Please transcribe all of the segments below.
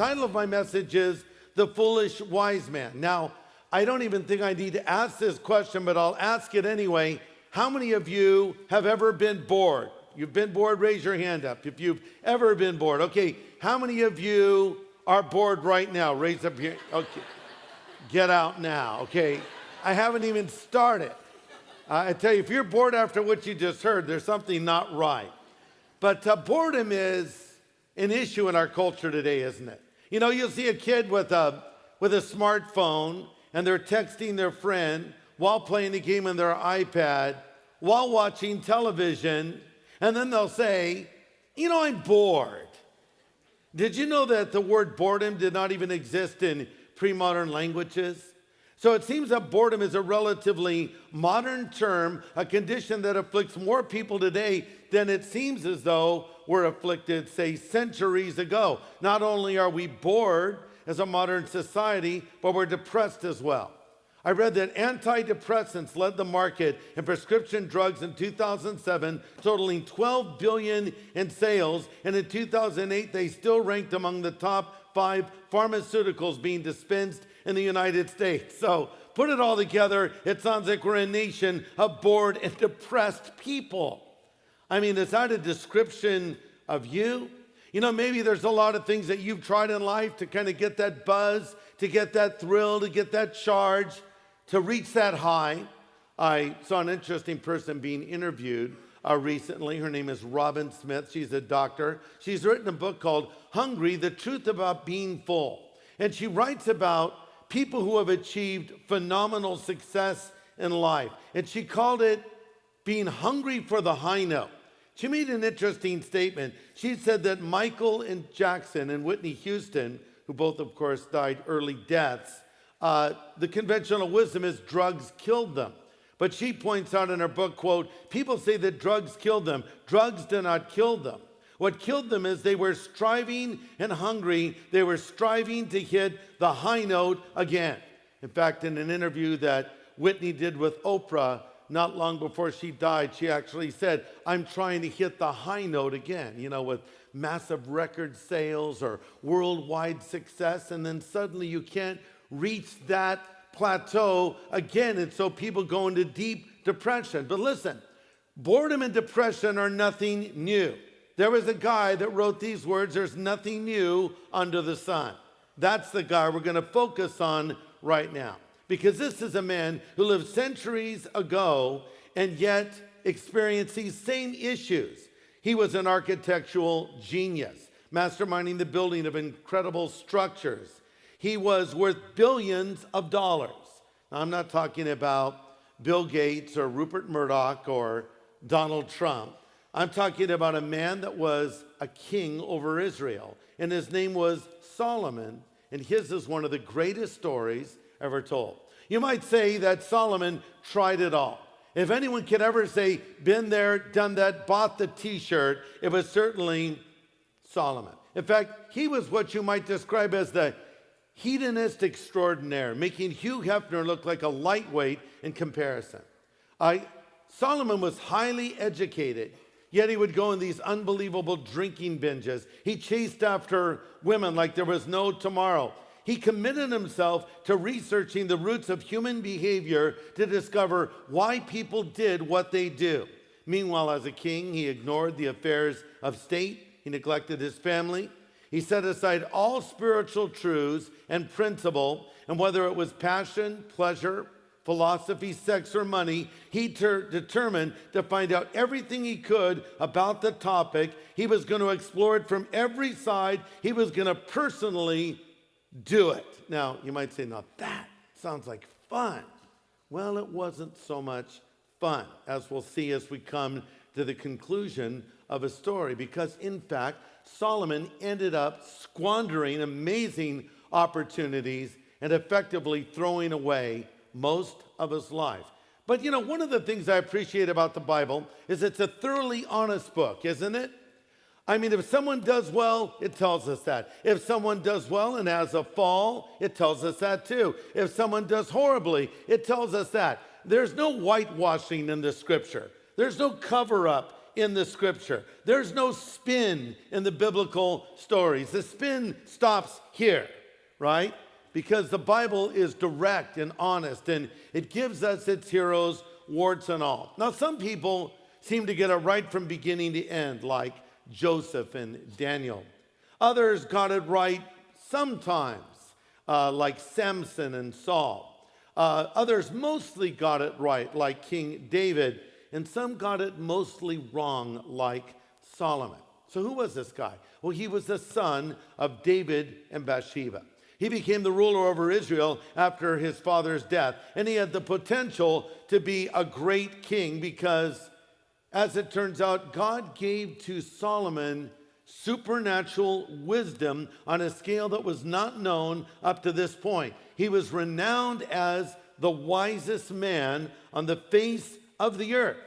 title of my message is The Foolish Wise Man. Now, I don't even think I need to ask this question, but I'll ask it anyway. How many of you have ever been bored? You've been bored, raise your hand up if you've ever been bored. Okay, how many of you are bored right now? Raise up your, okay. Get out now, okay? I haven't even started. I tell you, if you're bored after what you just heard, there's something not right. But boredom is an issue in our culture today, isn't it? You know, you'll see a kid with a smartphone, and they're texting their friend while playing a game on their iPad, while watching television, and then they'll say, you know, I'm bored. Did you know that the word boredom did not even exist in pre-modern languages? So it seems that boredom is a relatively modern term, a condition that afflicts more people today than it seems as though were afflicted, say, centuries ago. Not only are we bored as a modern society, but we're depressed as well. I read that antidepressants led the market in prescription drugs in 2007, totaling $12 billion in sales. And in 2008, they still ranked among the top 5 pharmaceuticals being dispensed in the United States. So put it all together, it sounds like we're a nation of bored and depressed people. I mean, is that a description of you? You know, maybe there's a lot of things that you've tried in life to kind of get that buzz, to get that thrill, to get that charge, to reach that high. I saw an interesting person being interviewed recently. Her name is Robin Smith. She's a doctor. She's written a book called Hungry, The Truth About Being Full. And she writes about people who have achieved phenomenal success in life. And she called it being hungry for the high note. She made an interesting statement. She said that Michael and Jackson and Whitney Houston, who both, of course, died early deaths, the conventional wisdom is drugs killed them. But she points out in her book, quote, people say that drugs killed them. Drugs do not kill them. What killed them is they were striving and hungry. They were striving to hit the high note again. In fact, in an interview that Whitney did with Oprah not long before she died, she actually said, I'm trying to hit the high note again, you know, with massive record sales or worldwide success, and then suddenly you can't reach that plateau again, and so people go into deep depression. But listen, boredom and depression are nothing new. There was a guy that wrote these words, there's nothing new under the sun. That's the guy we're going to focus on right now, because this is a man who lived centuries ago and yet experienced these same issues. He was an architectural genius, masterminding the building of incredible structures. He was worth billions of dollars. Now, I'm not talking about Bill Gates or Rupert Murdoch or Donald Trump. I'm talking about a man that was a king over Israel, and his name was Solomon, and his is one of the greatest stories ever told. You might say that Solomon tried it all. If anyone could ever say, been there, done that, bought the t-shirt, it was certainly Solomon. In fact, he was what you might describe as the hedonist extraordinaire, making Hugh Hefner look like a lightweight in comparison. Solomon was highly educated, yet he would go on these unbelievable drinking binges. He chased after women like there was no tomorrow. He committed himself to researching the roots of human behavior to discover why people did what they do. Meanwhile, as a king, he ignored the affairs of state. He neglected his family. He set aside all spiritual truths and principle, and whether it was passion, pleasure, philosophy, sex, or money, he determined to find out everything he could about the topic. He was going to explore it from every side. He was going to personally do it. Now, you might say, now that sounds like fun. Well, it wasn't so much fun, as we'll see as we come to the conclusion of a story, because in fact, Solomon ended up squandering amazing opportunities and effectively throwing away most of his life. But you know, one of the things I appreciate about the Bible is it's a thoroughly honest book, isn't it? I mean, if someone does well, it tells us that. If someone does well and has a fall, it tells us that too. If someone does horribly, it tells us that. There's no whitewashing in the scripture. There's no cover-up in the scripture. There's no spin in the biblical stories. The spin stops here, right? Because the Bible is direct and honest, and it gives us its heroes, warts and all. Now, some people seem to get it right from beginning to end, like Joseph and Daniel. Others got it right sometimes, like Samson and Saul. Others mostly got it right, like King David. And some got it mostly wrong, like Solomon. So who was this guy? Well, he was the son of David and Bathsheba. He became the ruler over Israel after his father's death. And he had the potential to be a great king because, as it turns out, God gave to Solomon supernatural wisdom on a scale that was not known up to this point. He was renowned as the wisest man on the face of the earth.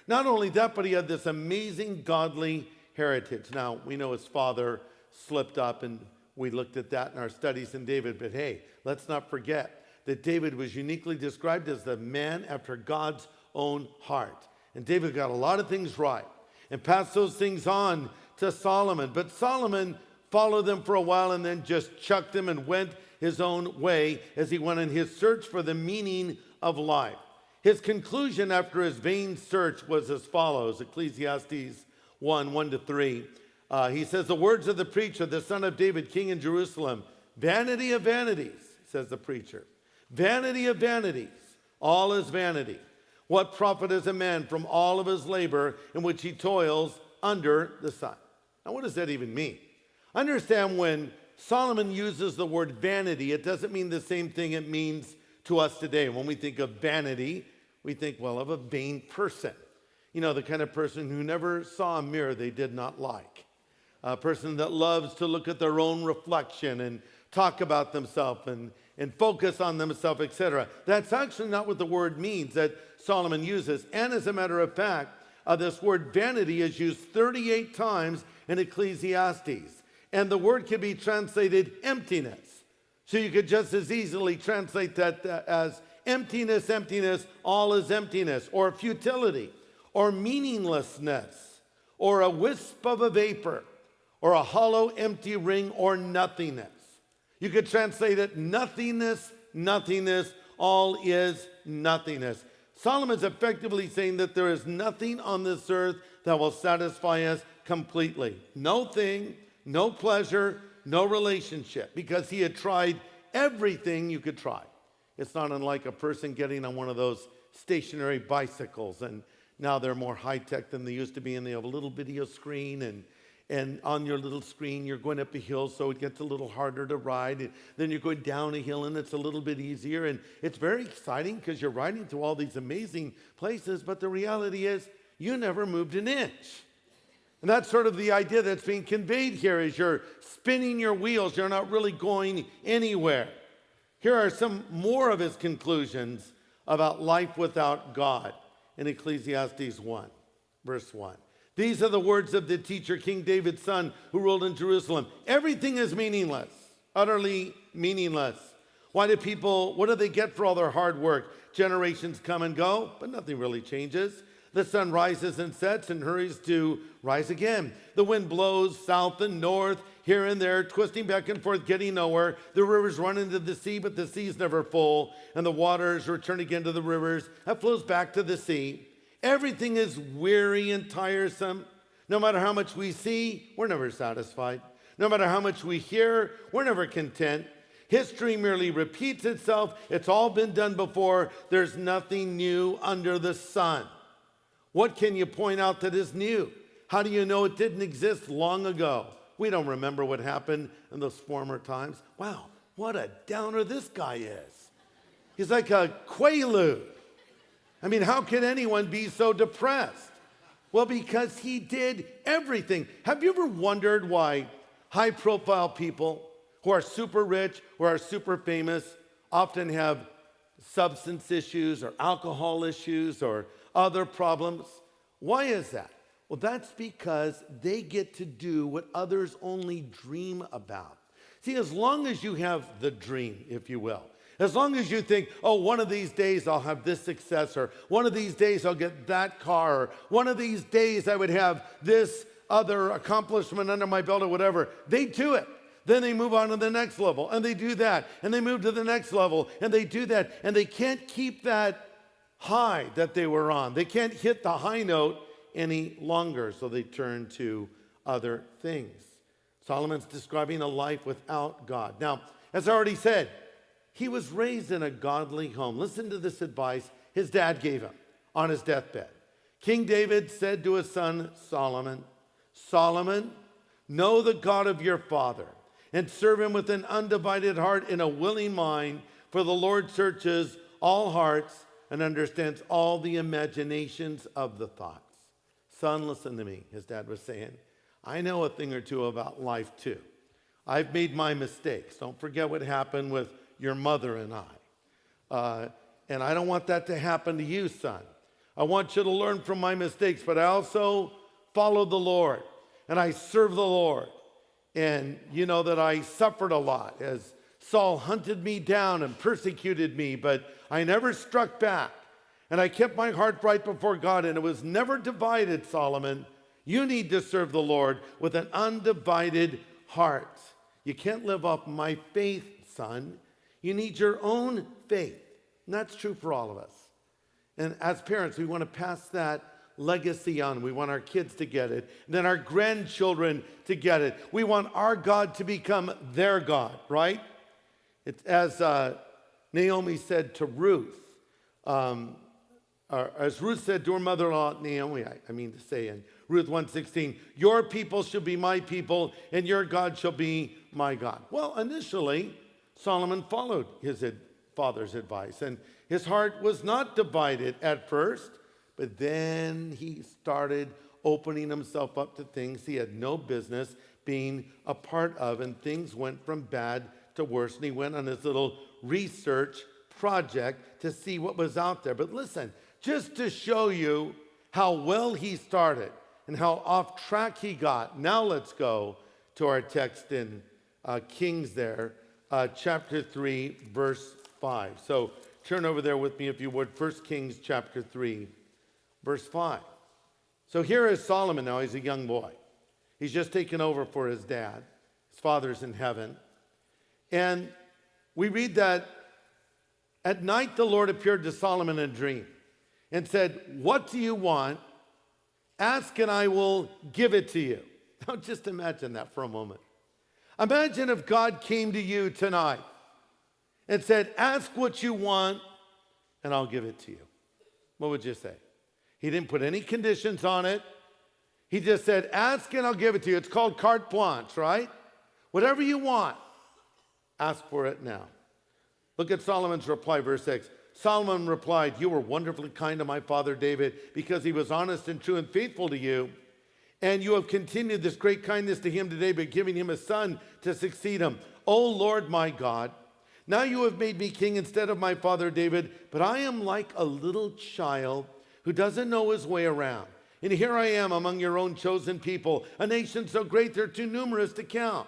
Not only that, but he had this amazing godly heritage. Now, we know his father slipped up, and we looked at that in our studies in David. But hey, let's not forget that David was uniquely described as the man after God's own heart. And David got a lot of things right and passed those things on to Solomon. But Solomon followed them for a while and then just chucked them and went his own way as he went on his search for the meaning of life. His conclusion after his vain search was as follows, Ecclesiastes 1:1-3. He says, the words of the preacher, the son of David, king in Jerusalem, vanity of vanities, says the preacher. Vanity of vanities, all is vanity. What profit is a man from all of his labor in which he toils under the sun? Now, what does that even mean? Understand, when Solomon uses the word vanity, it doesn't mean the same thing it means to us today. When we think of vanity, we think, well, of a vain person. You know, the kind of person who never saw a mirror they did not like. A person that loves to look at their own reflection and talk about themselves and focus on themselves, etc. That's actually not what the word means that Solomon uses. And as a matter of fact, this word vanity is used 38 times in Ecclesiastes. And the word can be translated emptiness. So you could just as easily translate that as emptiness, emptiness, all is emptiness, or futility, or meaninglessness, or a wisp of a vapor, or a hollow, empty ring, or nothingness. You could translate it nothingness, nothingness, all is nothingness. Solomon's effectively saying that there is nothing on this earth that will satisfy us completely. No thing, no pleasure, no relationship, because he had tried everything you could try. It's not unlike a person getting on one of those stationary bicycles, and now they're more high-tech than they used to be, and they have a little video screen, and on your little screen, you're going up a hill, so it gets a little harder to ride. And then you're going down a hill, and it's a little bit easier. And it's very exciting because you're riding through all these amazing places. But the reality is, you never moved an inch. And that's sort of the idea that's being conveyed here. As you're spinning your wheels, you're not really going anywhere. Here are some more of his conclusions about life without God in Ecclesiastes 1, verse 1. These are the words of the teacher, King David's son, who ruled in Jerusalem. Everything is meaningless, utterly meaningless. What do they get for all their hard work? Generations come and go, but nothing really changes. The sun rises and sets and hurries to rise again. The wind blows south and north, here and there, twisting back and forth, getting nowhere. The rivers run into the sea, but the sea is never full. And the waters return again to the rivers. That flows back to the sea. Everything is weary and tiresome. No matter how much we see, we're never satisfied. No matter how much we hear, we're never content. History merely repeats itself. It's all been done before. There's nothing new under the sun. What can you point out that is new? How do you know it didn't exist long ago? We don't remember what happened in those former times. Wow, what a downer this guy is. He's like a quaalude. I mean, how can anyone be so depressed? Well, because he did everything. Have you ever wondered why high-profile people who are super rich, who are super famous, often have substance issues or alcohol issues or other problems? Why is that? Well, that's because they get to do what others only dream about. See, as long as you have the dream, if you will, As long as you think, oh, one of these days I'll have this success, or one of these days I'll get that car, or one of these days I would have this other accomplishment under my belt or whatever, they do it. Then they move on to the next level, and they do that, and they move to the next level, and they do that, and they can't keep that high that they were on. They can't hit the high note any longer, so they turn to other things. Solomon's describing a life without God. Now, as I already said, he was raised in a godly home. Listen to this advice his dad gave him on his deathbed. King David said to his son Solomon, Solomon, know the God of your father and serve him with an undivided heart and a willing mind, for the Lord searches all hearts and understands all the imaginations of the thoughts. Son, listen to me, his dad was saying. I know a thing or two about life too. I've made my mistakes. Don't forget what happened with your mother and I. And I don't want that to happen to you, son. I want you to learn from my mistakes, but I also follow the Lord and I serve the Lord. And you know that I suffered a lot as Saul hunted me down and persecuted me, but I never struck back. And I kept my heart right before God, and it was never divided, Solomon. You need to serve the Lord with an undivided heart. You can't live off my faith, son. You need your own faith. And that's true for all of us. And as parents, we want to pass that legacy on. We want our kids to get it, and then our grandchildren to get it. We want our God to become their God, right? It's as Naomi said to Ruth, as Ruth said to her mother-in-law Naomi, I mean to say in Ruth 1:16, your people shall be my people, and your God shall be my God. Well, initially, Solomon followed his father's advice, and his heart was not divided at first, but then he started opening himself up to things he had no business being a part of, and things went from bad to worse, and he went on his little research project to see what was out there. But listen, just to show you how well he started and how off track he got, now let's go to our text in Kings there, chapter 3, verse 5. So turn over there with me if you would, 1 Kings chapter 3, verse 5. So here is Solomon now. He's a young boy. He's just taken over for his dad. His father's in heaven. And we read that at night the Lord appeared to Solomon in a dream and said, what do you want? Ask and I will give it to you. Now just imagine that for a moment. Imagine if God came to you tonight and said, ask what you want and I'll give it to you. What would you say? He didn't put any conditions on it. He just said, ask and I'll give it to you. It's called carte blanche, right? Whatever you want, ask for it now. Look at Solomon's reply, verse 6. Solomon replied, you were wonderfully kind to my father David because he was honest and true and faithful to you. And you have continued this great kindness to him today by giving him a son to succeed him. O Lord my God, now you have made me king instead of my father David, but I am like a little child who doesn't know his way around. And here I am among your own chosen people, a nation so great they're too numerous to count.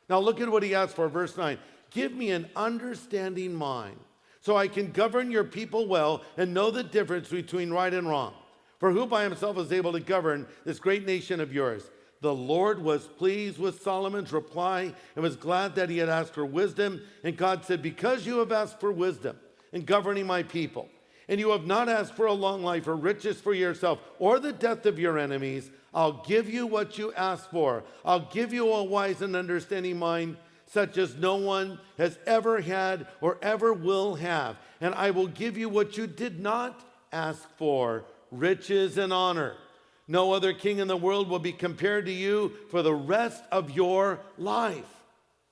Now look at what he asked for, verse 9. Give me an understanding mind so I can govern your people well and know the difference between right and wrong. For who by himself is able to govern this great nation of yours? The Lord was pleased with Solomon's reply and was glad that he had asked for wisdom. And God said, because you have asked for wisdom in governing my people, and you have not asked for a long life or riches for yourself or the death of your enemies, I'll give you what you asked for. I'll give you a wise and understanding mind, such as no one has ever had or ever will have. And I will give you what you did not ask for, riches and honor. No other king in the world will be compared to you for the rest of your life.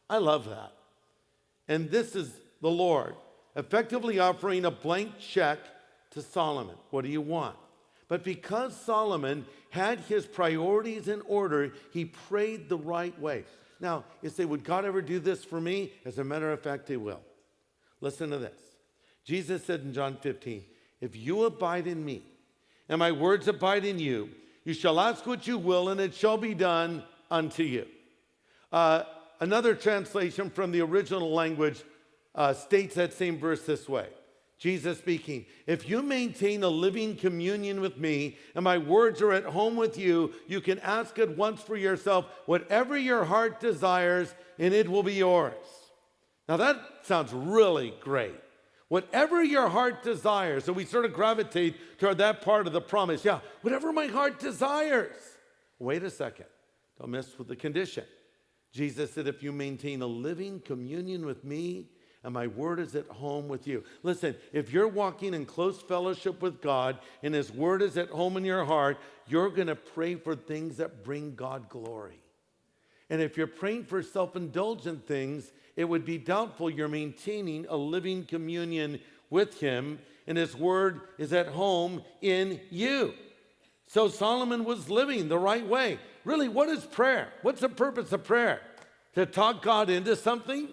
I love that. And this is the Lord effectively offering a blank check to Solomon. What do you want? But because Solomon had his priorities in order, he prayed the right way. Now, you say, would God ever do this for me? As a matter of fact, he will. Listen to this. Jesus said in John 15, if you abide in me, and my words abide in you, you shall ask what you will, and it shall be done unto you. Another translation from the original language states that same verse this way. Jesus speaking, if you maintain a living communion with me and my words are at home with you, you can ask at once for yourself whatever your heart desires and it will be yours. Now that sounds really great. Whatever your heart desires. So we sort of gravitate toward that part of the promise. Yeah, whatever my heart desires. Wait a second. Don't mess with the condition. Jesus said, if you maintain a living communion with me, and my word is at home with you. Listen, if you're walking in close fellowship with God and his word is at home in your heart, you're going to pray for things that bring God glory. And if you're praying for self-indulgent things, it would be doubtful you're maintaining a living communion with him and his word is at home in you. So Solomon was living the right way. Really, what is prayer? What's the purpose of prayer? To talk God into something?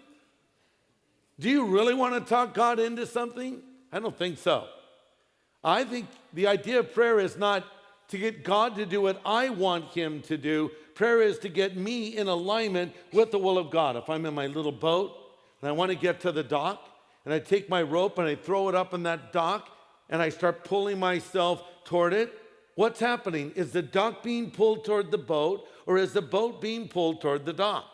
Do you really want to talk God into something? I don't think so. I think the idea of prayer is not to get God to do what I want him to do. Prayer is to get me in alignment with the will of God. If I'm in my little boat and I want to get to the dock, and I take my rope and I throw it up in that dock and I start pulling myself toward it, what's happening? Is the dock being pulled toward the boat, or is the boat being pulled toward the dock?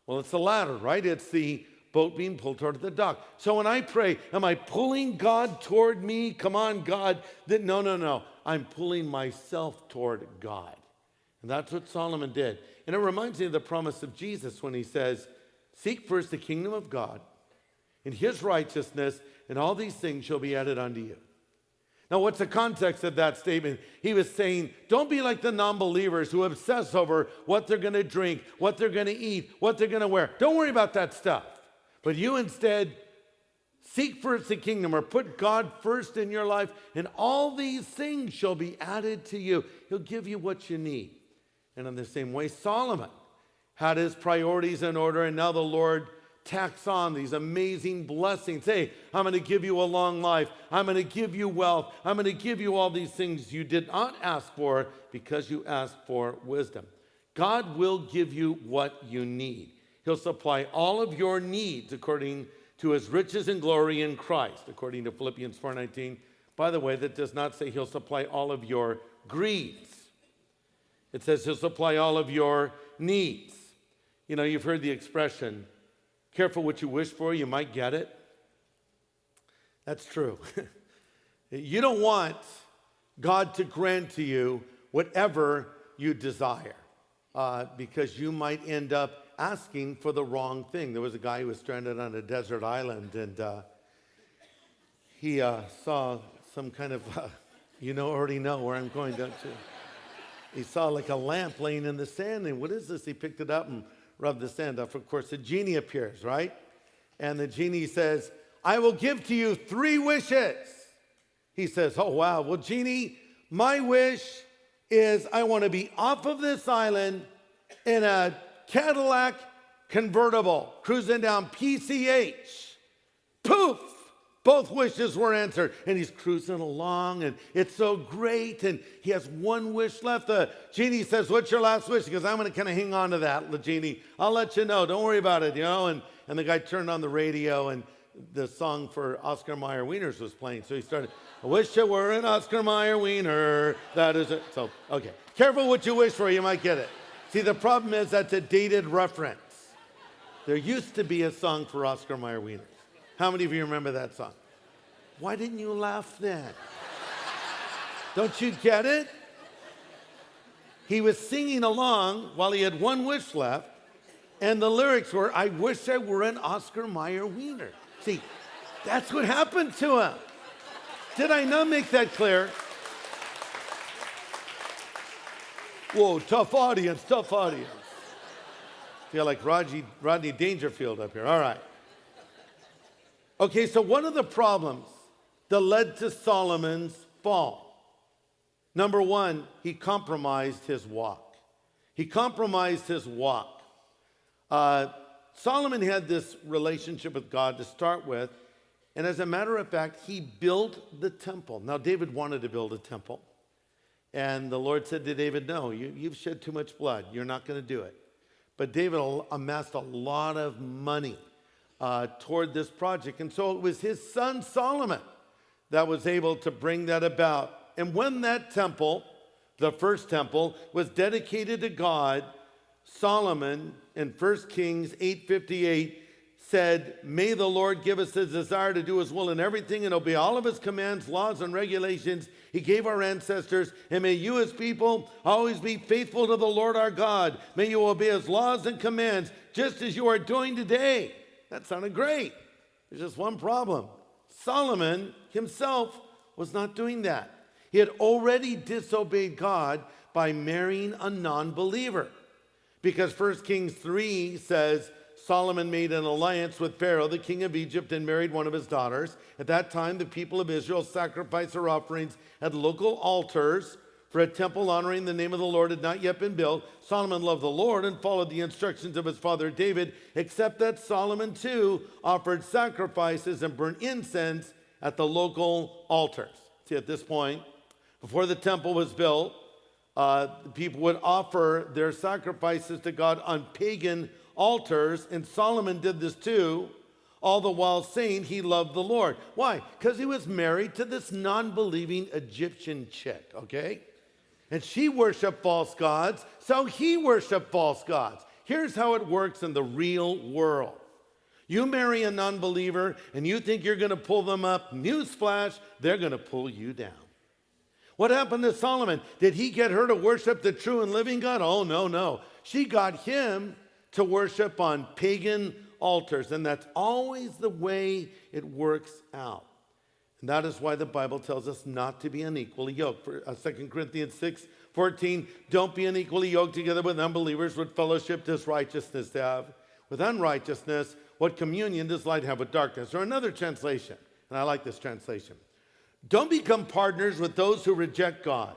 Well, it's the latter, right? It's the boat being pulled toward the dock. So when I pray, am I pulling God toward me? Come on, God. No. I'm pulling myself toward God. And that's what Solomon did. And it reminds me of the promise of Jesus when he says, seek first the kingdom of God and his righteousness, and all these things shall be added unto you. Now, what's the context of that statement? He was saying, don't be like the non-believers who obsess over what they're going to drink, what they're going to eat, what they're going to wear. Don't worry about that stuff. But you instead seek first the kingdom, or put God first in your life, and all these things shall be added to you. He'll give you what you need. And in the same way, Solomon had his priorities in order, and now the Lord tacks on these amazing blessings. Hey, I'm going to give you a long life. I'm going to give you wealth. I'm going to give you all these things you did not ask for because you asked for wisdom. God will give you what you need. He'll supply all of your needs according to his riches and glory in Christ, according to Philippians 4:19. By the way, that does not say he'll supply all of your greeds. It says he'll supply all of your needs. You know, you've heard the expression, careful what you wish for, you might get it. That's true. You don't want God to grant to you whatever you desire, because you might end up asking for the wrong thing. There was a guy who was stranded on a desert island, and he saw some kind of, already know where I'm going, don't you? He saw like a lamp laying in the sand, and what is this? He picked it up and rubbed the sand off. Of course, the genie appears, right? And the genie says, I will give to you 3 wishes. He says, oh, wow. Well, genie, my wish is I want to be off of this island in a Cadillac convertible, cruising down PCH. Poof! Both wishes were answered. And he's cruising along, and it's so great. And he has 1 wish left. The genie says, what's your last wish? He goes, I'm going to kind of hang on to that, the genie. I'll let you know. Don't worry about it, And the guy turned on the radio, and the song for Oscar Mayer Wieners was playing. So he started, I wish I were an Oscar Mayer Wiener. That is it. So, okay. Careful what you wish for. You might get it. See, the problem is that's a dated reference. There used to be a song for Oscar Mayer Wieners. How many of you remember that song? Why didn't you laugh then? Don't you get it? He was singing along while he had 1 wish left, and the lyrics were, I wish I were an Oscar Mayer Wiener. See, that's what happened to him. Did I not make that clear? Whoa, tough audience. Feel like Rodney Dangerfield up here. All right. Okay, so one of the problems that led to Solomon's fall, number 1, he compromised his walk. Solomon had this relationship with God to start with, and as a matter of fact, he built the temple. Now, David wanted to build a temple. And the Lord said to David, no, you've shed too much blood. You're not going to do it. But David amassed a lot of money. toward this project. And so it was his son Solomon that was able to bring that about. And when that temple, the first temple, was dedicated to God, Solomon in 1 Kings 8:58 said, "May the Lord give us his desire to do his will in everything and obey all of his commands, laws, and regulations he gave our ancestors. And may you as people always be faithful to the Lord our God. May you obey his laws and commands just as you are doing today." That sounded great. There's just one problem. Solomon himself was not doing that. He had already disobeyed God by marrying a non-believer. Because 1 Kings 3 says, Solomon made an alliance with Pharaoh, the king of Egypt, and married one of his daughters. At that time, the people of Israel sacrificed their offerings at local altars, for a temple honoring the name of the Lord had not yet been built. Solomon loved the Lord and followed the instructions of his father David, except that Solomon too offered sacrifices and burnt incense at the local altars. See, at this point, before the temple was built, the people would offer their sacrifices to God on pagan altars, and Solomon did this too, all the while saying he loved the Lord. Why? Because he was married to this non-believing Egyptian chick, okay? And she worshiped false gods, so he worshiped false gods. Here's how it works in the real world. You marry a non-believer and you think you're going to pull them up. Newsflash, they're going to pull you down. What happened to Solomon? Did he get her to worship the true and living God? Oh, no. She got him to worship on pagan altars, and that's always the way it works out. And that is why the Bible tells us not to be unequally yoked. For 2 Corinthians 6:14, don't be unequally yoked together with unbelievers. What fellowship does righteousness have with unrighteousness? What communion does light have with darkness? Or another translation, and I like this translation. Don't become partners with those who reject God.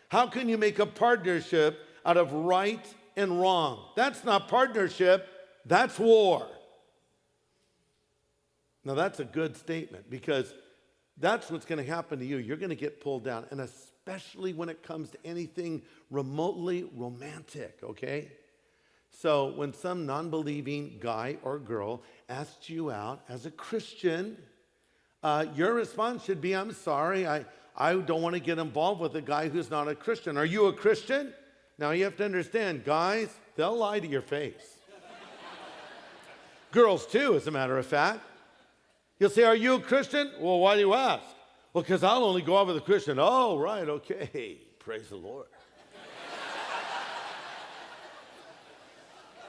How can you make a partnership out of right and wrong? That's not partnership, that's war. Now that's a good statement, because that's what's going to happen to you. You're going to get pulled down, and especially when it comes to anything remotely romantic, okay? So when some non-believing guy or girl asks you out as a Christian, your response should be, I'm sorry, I don't want to get involved with a guy who's not a Christian. Are you a Christian? Now you have to understand, guys, they'll lie to your face. Girls too, as a matter of fact. You'll say, are you a Christian? Well, why do you ask? Well, because I'll only go out with a Christian. Oh, right, okay. Praise the Lord.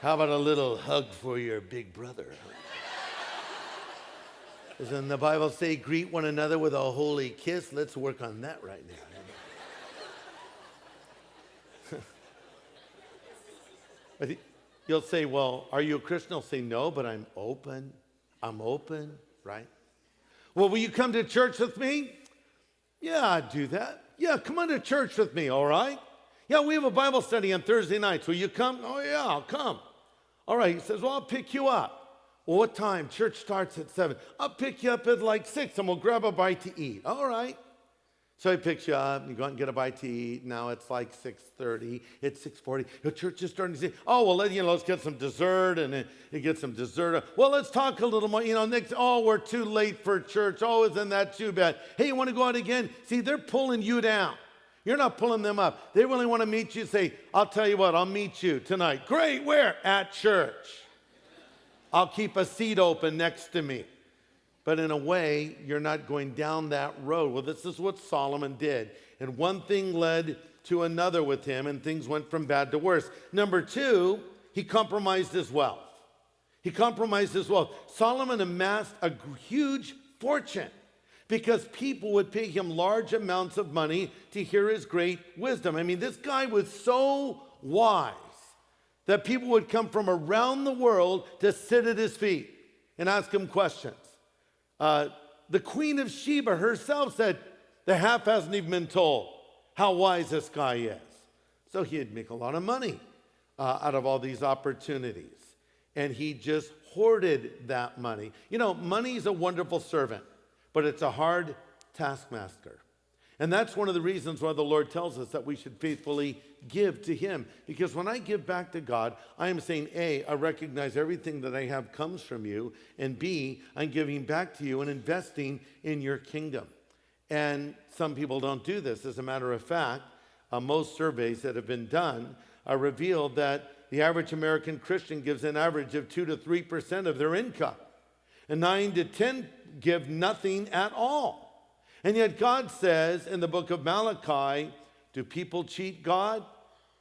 How about a little hug for your big brother? Doesn't the Bible say greet one another with a holy kiss? Let's work on that right now. But you'll say, well, are you a Christian? I'll say, no, but I'm open. I'm open, right? Well, will you come to church with me? Yeah, I'd do that. Yeah, come on to church with me, all right? Yeah, we have a Bible study on Thursday nights. Will you come? Oh, yeah, I'll come. All right, he says, well, I'll pick you up. Well, what time? Church starts at 7. I'll pick you up at like 6 and we'll grab a bite to eat. All right. So he picks you up, you go out and get a bite to eat. Now it's like 6:30, it's 6:40. The church is starting to say, oh, well, let's get some dessert, and then you get some dessert. Well, let's talk a little more, next, oh, we're too late for church. Oh, isn't that too bad? Hey, you want to go out again? See, they're pulling you down. You're not pulling them up. They really want to meet you. Say, I'll tell you what, I'll meet you tonight. Great, where? At church. I'll keep a seat open next to me. But in a way, you're not going down that road. Well, this is what Solomon did. And one thing led to another with him, and things went from bad to worse. Number 2, he compromised his wealth. He compromised his wealth. Solomon amassed a huge fortune because people would pay him large amounts of money to hear his great wisdom. I mean, this guy was so wise that people would come from around the world to sit at his feet and ask him questions. The Queen of Sheba herself said, the half hasn't even been told how wise this guy is. So he'd make a lot of money out of all these opportunities. And he just hoarded that money. Money's a wonderful servant, but it's a hard taskmaster. And that's one of the reasons why the Lord tells us that we should faithfully give to him. Because when I give back to God, I am saying, A, I recognize everything that I have comes from you, and B, I'm giving back to you and investing in your kingdom. And some people don't do this. As a matter of fact, most surveys that have been done revealed that the average American Christian gives an average of 2 to 3% of their income. And 9 to 10 give nothing at all. And yet God says in the book of Malachi, do people cheat God?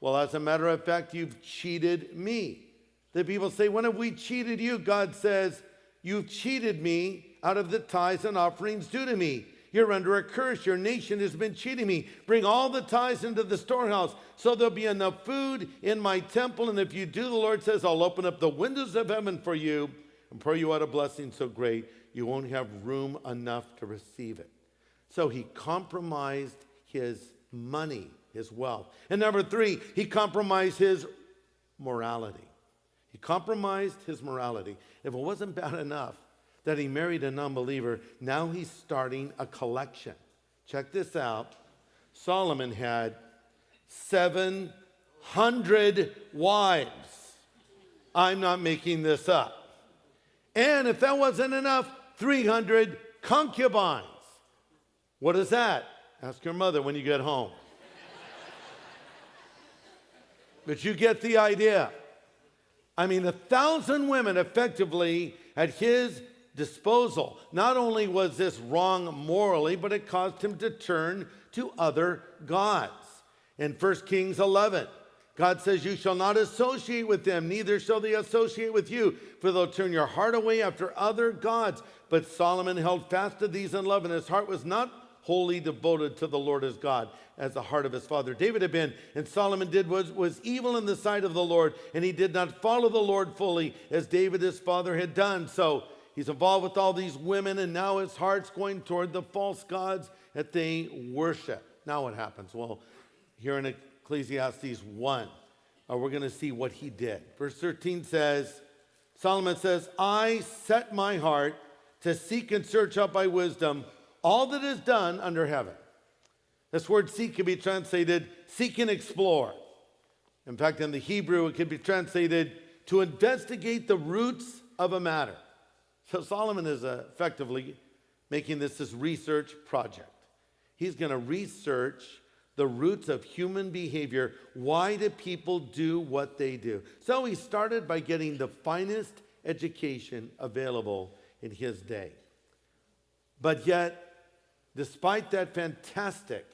Well, as a matter of fact, you've cheated me. The people say, when have we cheated you? God says, you've cheated me out of the tithes and offerings due to me. You're under a curse. Your nation has been cheating me. Bring all the tithes into the storehouse so there'll be enough food in my temple. And if you do, the Lord says, I'll open up the windows of heaven for you and pour you out a blessing so great you won't have room enough to receive it. So he compromised his money, his wealth. And number 3, he compromised his morality. He compromised his morality. If it wasn't bad enough that he married a non-believer, now he's starting a collection. Check this out. Solomon had 700 wives. I'm not making this up. And if that wasn't enough, 300 concubines. What is that? Ask your mother when you get home. But you get the idea. I mean, 1,000 women effectively at his disposal. Not only was this wrong morally, but it caused him to turn to other gods. In 1 Kings 11, God says, you shall not associate with them, neither shall they associate with you, for they'll turn your heart away after other gods. But Solomon held fast to these in love, and his heart was not wholly devoted to the Lord his God, as the heart of his father David had been. And Solomon did was evil in the sight of the Lord, and he did not follow the Lord fully, as David his father had done. So he's involved with all these women, and now his heart's going toward the false gods that they worship. Now what happens? Well, here in Ecclesiastes 1, we're going to see what he did. Verse 13 says, Solomon says, I set my heart to seek and search out by wisdom all that is done under heaven. This word seek can be translated seek and explore. In fact, in the Hebrew, it could be translated to investigate the roots of a matter. So Solomon is effectively making this research project. He's going to research the roots of human behavior. Why do people do what they do? So he started by getting the finest education available in his day. But yet, despite that fantastic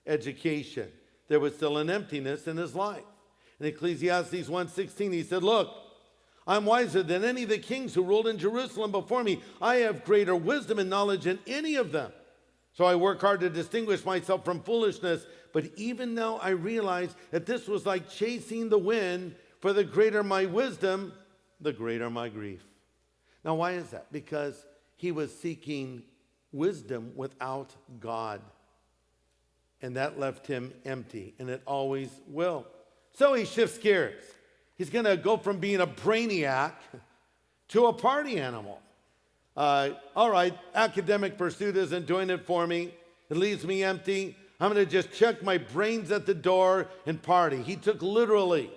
education, there was still an emptiness in his life. In Ecclesiastes 1:16, he said, look, I'm wiser than any of the kings who ruled in Jerusalem before me. I have greater wisdom and knowledge than any of them. So I work hard to distinguish myself from foolishness. But even now I realize that this was like chasing the wind. For the greater my wisdom, the greater my grief. Now why is that? Because he was seeking wisdom without God. And that left him empty, and it always will. So he shifts gears. He's going to go from being a brainiac to a party animal. All right, academic pursuit isn't doing it for me. It leaves me empty. I'm going to just check my brains at the door and party. He took literally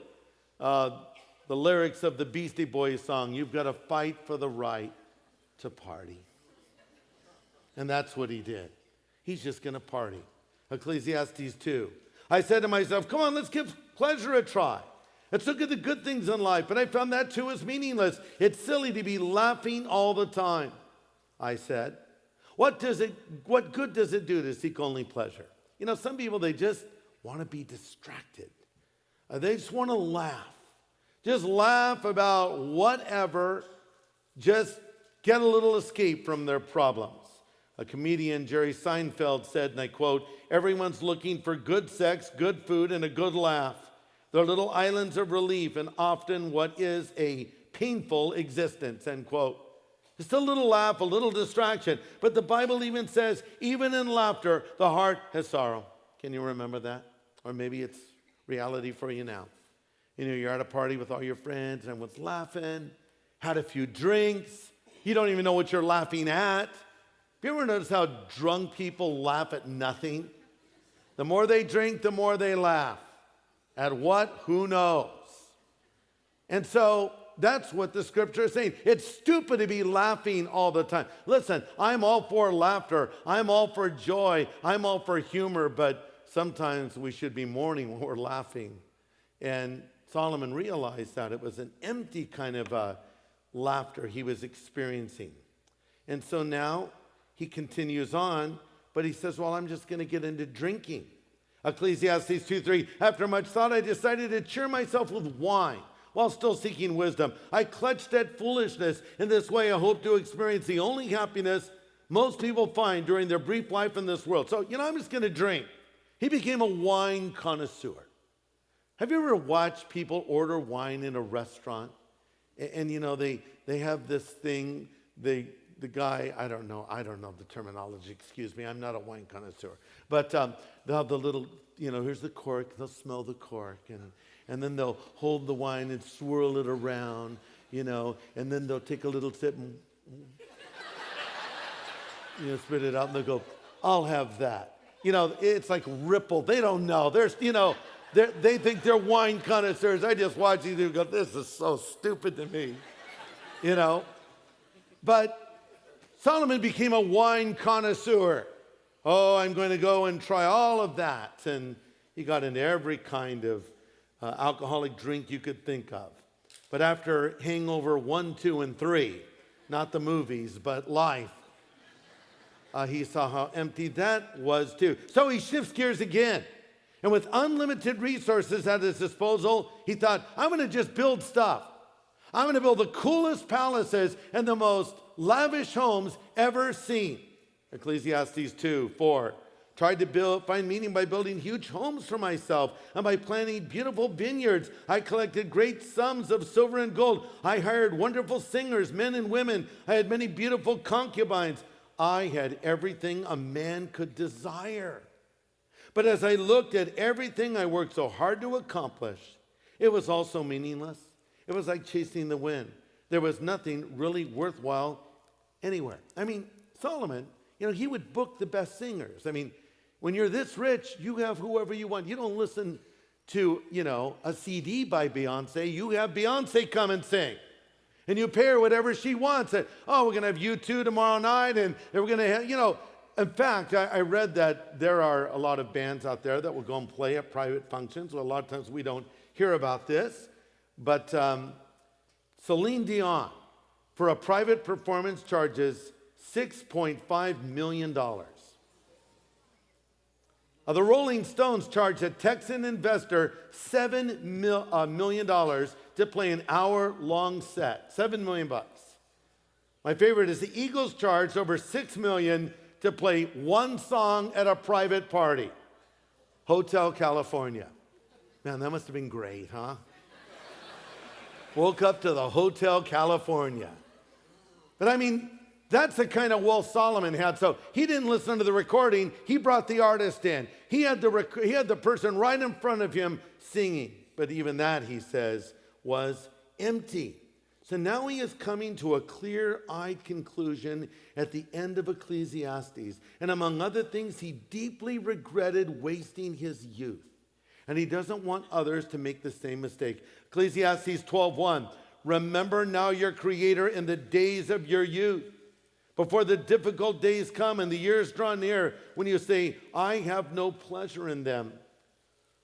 the lyrics of the Beastie Boys song, you've got to fight for the right to party. And that's what he did. He's just going to party. Ecclesiastes 2. I said to myself, come on, let's give pleasure a try. Let's look at the good things in life. But I found that too is meaningless. It's silly to be laughing all the time. I said, what good does it do to seek only pleasure? You know, some people, they just want to be distracted. They just want to laugh. Just laugh about whatever. Just get a little escape from their problems. A comedian, Jerry Seinfeld, said, and I quote, everyone's looking for good sex, good food, and a good laugh. They're little islands of relief and often what is a painful existence, end quote. Just a little laugh, a little distraction. But the Bible even says, even in laughter, the heart has sorrow. Can you remember that? Or maybe it's reality for you now. You know, you're at a party with all your friends and everyone's laughing, had a few drinks. You don't even know what you're laughing at. Have you ever noticed how drunk people laugh at nothing? The more they drink, the more they laugh. At what? Who knows? And so that's what the scripture is saying. It's stupid to be laughing all the time. Listen, I'm all for laughter. I'm all for joy. I'm all for humor, but sometimes we should be mourning when we're laughing. And Solomon realized that it was an empty kind of laughter he was experiencing. And so now he continues on, but he says, well, I'm just going to get into drinking. Ecclesiastes 2:3, after much thought, I decided to cheer myself with wine while still seeking wisdom. I clutched at foolishness. In this way, I hope to experience the only happiness most people find during their brief life in this world. So, I'm just going to drink. He became a wine connoisseur. Have you ever watched people order wine in a restaurant? And they have this thing, the guy, I don't know the terminology, excuse me, I'm not a wine connoisseur. But they'll have the little, here's the cork, they'll smell the cork, and then they'll hold the wine and swirl it around, and then they'll take a little sip and, spit it out, and they'll go, I'll have that. It's like ripple. They don't know. They think they're wine connoisseurs. I just watch these and go, this is so stupid to me, But Solomon became a wine connoisseur. Oh, I'm going to go and try all of that. And he got into every kind of alcoholic drink you could think of. But after Hangover 1, 2, and 3, not the movies, but life, he saw how empty that was too. So he shifts gears again. And with unlimited resources at his disposal, he thought, I'm going to just build stuff. I'm going to build the coolest palaces and the most lavish homes ever seen. Ecclesiastes 2:4. Tried to find meaning by building huge homes for myself and by planting beautiful vineyards. I collected great sums of silver and gold. I hired wonderful singers, men and women. I had many beautiful concubines. I had everything a man could desire. But as I looked at everything I worked so hard to accomplish, it was also meaningless. It was like chasing the wind. There was nothing really worthwhile anywhere. Solomon, he would book the best singers. When you're this rich, you have whoever you want. You don't listen to, a CD by Beyonce. You have Beyonce come and sing. And you pay her whatever she wants. And, we're going to have U2 tomorrow night, and we're going to have, In fact, I read that there are a lot of bands out there that will go and play at private functions. Well, a lot of times we don't hear about this. But Celine Dion, for a private performance, charges $6.5 million. The Rolling Stones charged a Texan investor $7 million to play an hour-long set. $7 million. My favorite is the Eagles charged over $6 million to play one song at a private party. Hotel California. Man, that must have been great, huh? Woke up to the Hotel California. But that's the kind of wealth Solomon had. So he didn't listen to the recording. He brought the artist in. He had the person right in front of him singing. But even that, he says, was empty. So now he is coming to a clear-eyed conclusion at the end of Ecclesiastes. And among other things, he deeply regretted wasting his youth. And he doesn't want others to make the same mistake. Ecclesiastes 12:1, remember now your Creator in the days of your youth, before the difficult days come and the years draw near, when you say, I have no pleasure in them.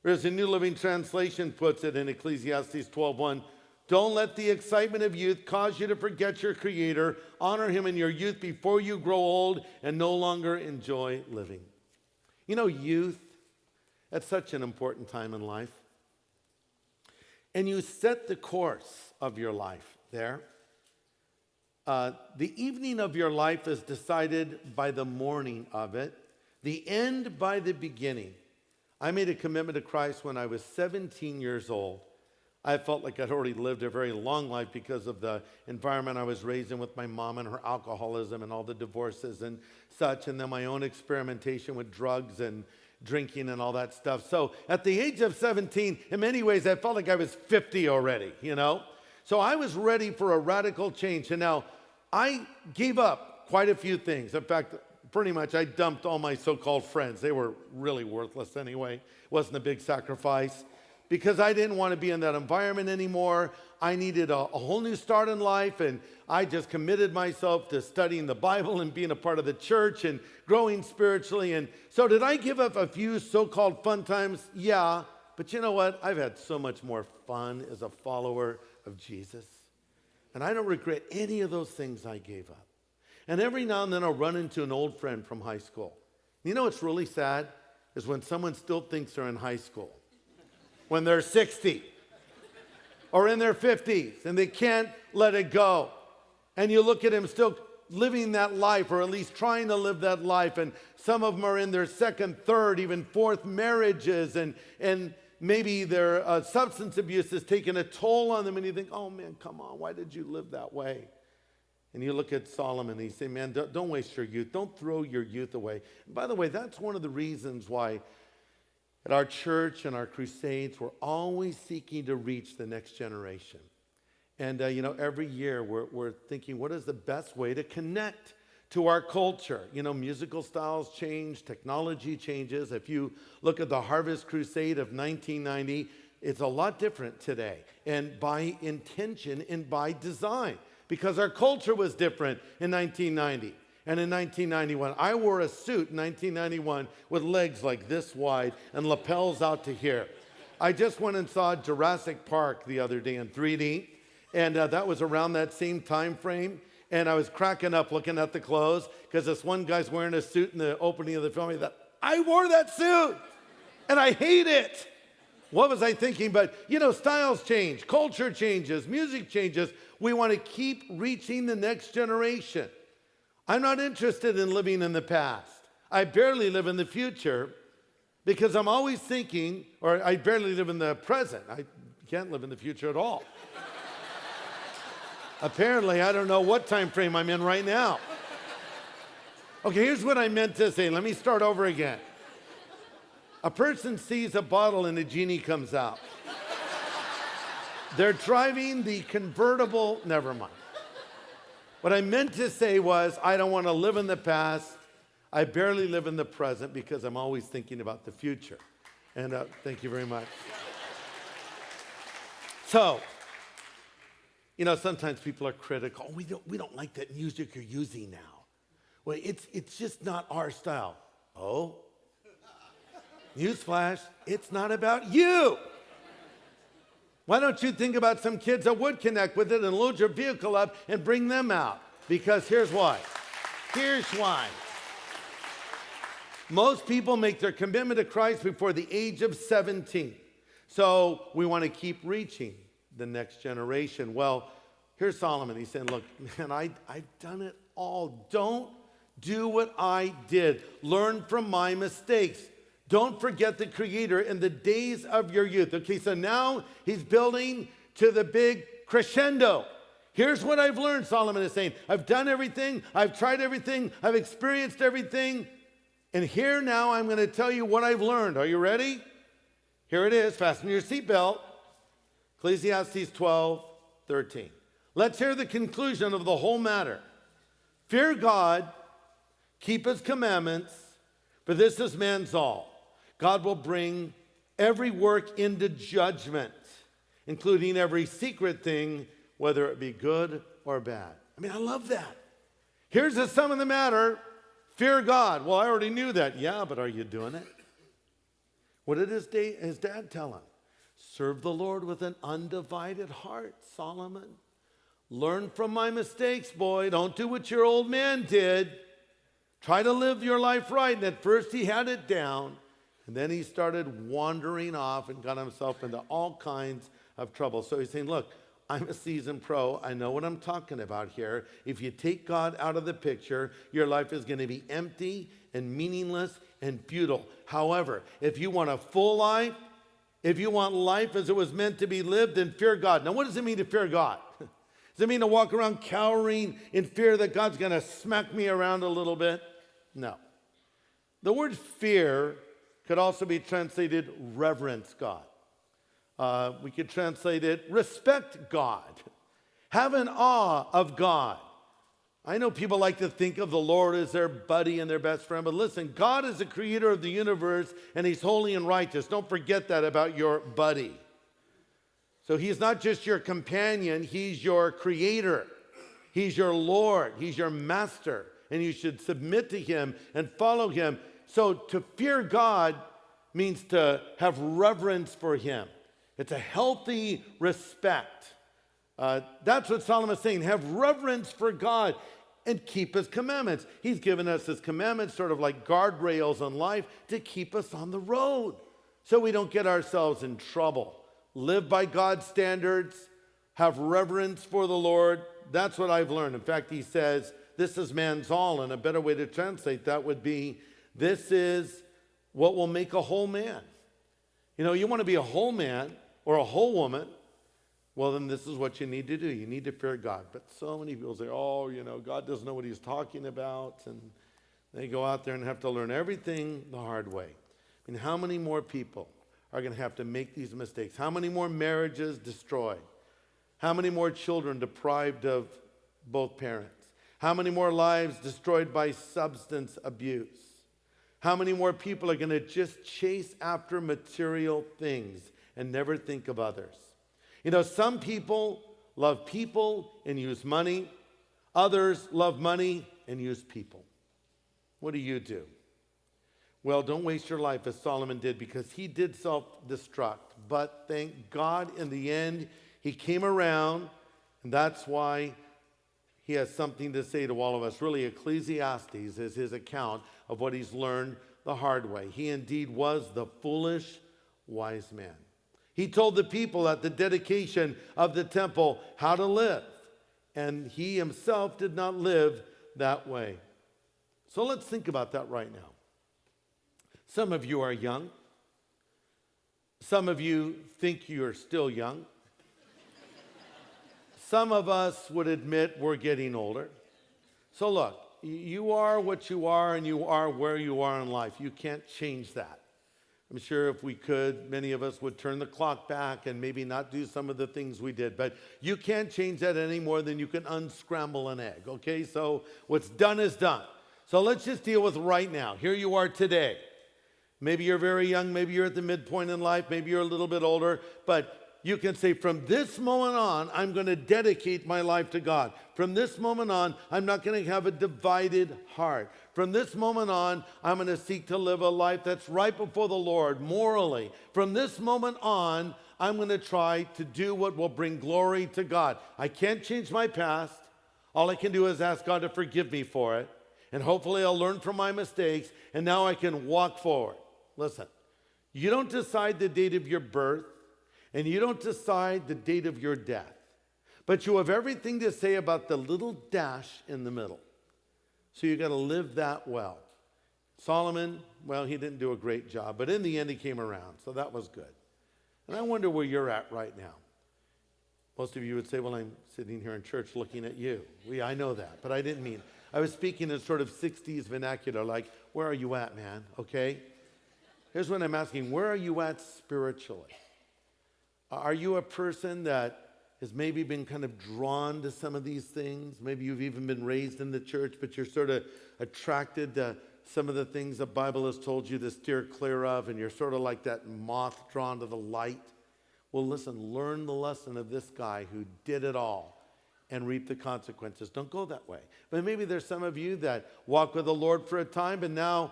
Or as the New Living Translation puts it in Ecclesiastes 12:1, don't let the excitement of youth cause you to forget your Creator. Honor him in your youth before you grow old and no longer enjoy living. Youth, that's such an important time in life. And you set the course of your life there. The evening of your life is decided by the morning of it, the end by the beginning. I made a commitment to Christ when I was 17 years old. I felt like I'd already lived a very long life because of the environment I was raised in with my mom and her alcoholism and all the divorces and such, and then my own experimentation with drugs and drinking and all that stuff. So at the age of 17, in many ways, I felt like I was 50 already, So I was ready for a radical change. And now I gave up quite a few things. In fact, pretty much I dumped all my so-called friends. They were really worthless anyway. It wasn't a big sacrifice. because I didn't want to be in that environment anymore. I needed a whole new start in life, and I just committed myself to studying the Bible and being a part of the church and growing spiritually. And so did I give up a few so-called fun times? Yeah, but you know what? I've had so much more fun as a follower of Jesus. And I don't regret any of those things I gave up. And every now and then I'll run into an old friend from high school. You know what's really sad is when someone still thinks they're in high school, when they're 60 or in their 50s and they can't let it go. And you look at them still living that life, or at least trying to live that life. And some of them are in their second, third, even fourth marriages, and maybe their substance abuse has taken a toll on them, and you think, oh man, come on, why did you live that way? And you look at Solomon and you say, man, don't waste your youth. Don't throw your youth away. And by the way, that's one of the reasons why at our church and our crusades, we're always seeking to reach the next generation. And every year we're thinking, what is the best way to connect to our culture? Musical styles change, technology changes. If you look at the Harvest Crusade of 1990, it's a lot different today, and by intention and by design, because our culture was different in 1990. And in 1991, I wore a suit in 1991 with legs like this wide and lapels out to here. I just went and saw Jurassic Park the other day in 3D, and that was around that same time frame. And I was cracking up looking at the clothes because this one guy's wearing a suit in the opening of the film. He thought, I wore that suit, and I hate it. What was I thinking? But, styles change, culture changes, music changes. We want to keep reaching the next generation. I'm not interested in living in the past. I barely live in the future because I'm always thinking, or I barely live in the present. I can't live in the future at all. Apparently, I don't know what time frame I'm in right now. Okay, here's what I meant to say. Let me start over again. A person sees a bottle and a genie comes out. They're driving the convertible, never mind. What I meant to say was, I don't want to live in the past. I barely live in the present because I'm always thinking about the future. And thank you very much. So, sometimes people are critical. Oh, we don't like that music you're using now. Well, it's just not our style. Oh, newsflash, it's not about you. Why don't you think about some kids that would connect with it and load your vehicle up and bring them out? Because here's why. Here's why. Most people make their commitment to Christ before the age of 17. So we want to keep reaching the next generation. Well, here's Solomon. He's saying, look, man, I've done it all. Don't do what I did. Learn from my mistakes. Don't forget the Creator in the days of your youth. Okay, so now he's building to the big crescendo. Here's what I've learned, Solomon is saying. I've done everything. I've tried everything. I've experienced everything. And here now I'm going to tell you what I've learned. Are you ready? Here it is. Fasten your seatbelt. Ecclesiastes 12:13. Let's hear the conclusion of the whole matter. Fear God, keep his commandments, for this is man's all. God will bring every work into judgment, including every secret thing, whether it be good or bad. I mean, I love that. Here's the sum of the matter. Fear God. Well, I already knew that. Yeah, but are you doing it? What did his dad tell him? Serve the Lord with an undivided heart, Solomon. Learn from my mistakes, boy. Don't do what your old man did. Try to live your life right. And at first he had it down. And then he started wandering off and got himself into all kinds of trouble. So he's saying, look, I'm a seasoned pro. I know what I'm talking about here. If you take God out of the picture, your life is going to be empty and meaningless and futile. However, if you want a full life, if you want life as it was meant to be lived, then fear God. Now, what does it mean to fear God? Does it mean to walk around cowering in fear that God's going to smack me around a little bit? No. The word fear could also be translated reverence God. We could translate it respect God. Have an awe of God. I know people like to think of the Lord as their buddy and their best friend, but listen, God is the creator of the universe, and he's holy and righteous. Don't forget that about your buddy. So he's not just your companion, he's your creator. He's your Lord, he's your master, and you should submit to him and follow him. So to fear God means to have reverence for him. It's a healthy respect. That's what Solomon is saying. Have reverence for God and keep his commandments. He's given us his commandments, sort of like guardrails in life, to keep us on the road so we don't get ourselves in trouble. Live by God's standards. Have reverence for the Lord. That's what I've learned. In fact, he says, this is man's all, and a better way to translate that would be, this is what will make a whole man. You know, you want to be a whole man or a whole woman, well, then this is what you need to do. You need to fear God. But so many people say, oh, you know, God doesn't know what he's talking about. And they go out there and have to learn everything the hard way. I mean, how many more people are going to have to make these mistakes? How many more marriages destroyed? How many more children deprived of both parents? How many more lives destroyed by substance abuse? How many more people are going to just chase after material things and never think of others? You know, some people love people and use money. Others love money and use people. What do? Well, don't waste your life as Solomon did, because he did self-destruct. But thank God in the end, he came around, and that's why he has something to say to all of us. Really, Ecclesiastes is his account of what he's learned the hard way. He indeed was the foolish wise man. He told the people at the dedication of the temple how to live, and he himself did not live that way. So let's think about that right now. Some of you are young. Some of you think you're still young. Some of us would admit we're getting older. So look, you are what you are, and you are where you are in life. You can't change that. I'm sure if we could, many of us would turn the clock back and maybe not do some of the things we did. But you can't change that any more than you can unscramble an egg, okay? So what's done is done. So let's just deal with right now. Here you are today. Maybe you're very young. Maybe you're at the midpoint in life. Maybe you're a little bit older. But you can say, from this moment on, I'm going to dedicate my life to God. From this moment on, I'm not going to have a divided heart. From this moment on, I'm going to seek to live a life that's right before the Lord morally. From this moment on, I'm going to try to do what will bring glory to God. I can't change my past. All I can do is ask God to forgive me for it. And hopefully I'll learn from my mistakes, and now I can walk forward. Listen, you don't decide the date of your birth, and you don't decide the date of your death. But you have everything to say about the little dash in the middle. So you got to live that well. Solomon, well, he didn't do a great job, but in the end he came around, so that was good. And I wonder where you're at right now. Most of you would say, well, I'm sitting here in church looking at you. I know that, but I didn't mean. I was speaking in sort of 60s vernacular, like, where are you at, man? Okay? Here's what I'm asking. Where are you at spiritually? Are you a person that has maybe been kind of drawn to some of these things? Maybe you've even been raised in the church, but you're sort of attracted to some of the things the Bible has told you to steer clear of, and you're sort of like that moth drawn to the light. Well, listen, learn the lesson of this guy who did it all and reap the consequences. Don't go that way. But maybe there's some of you that walk with the Lord for a time, but now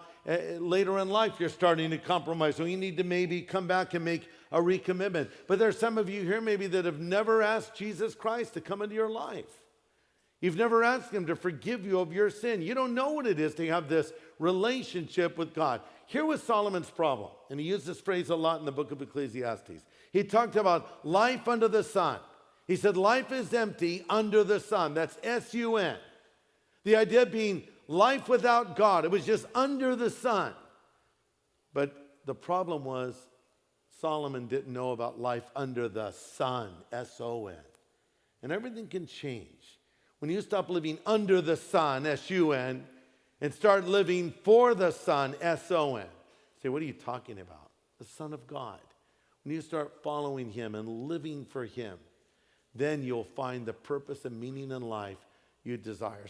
later in life you're starting to compromise. So you need to maybe come back and make a recommitment. But there's some of you here maybe that have never asked Jesus Christ to come into your life. You've never asked him to forgive you of your sin. You don't know what it is to have this relationship with God. Here was Solomon's problem, and he used this phrase a lot in the book of Ecclesiastes. He talked about life under the sun. He said, life is empty under the sun. That's S-U-N. The idea being life without God. It was just under the sun. But the problem was Solomon didn't know about life under the sun, S-O-N. And everything can change when you stop living under the sun, S-U-N, and start living for the Son, S-O-N. Say, what are you talking about? The Son of God. When you start following him and living for him, then you'll find the purpose and meaning in life you desire.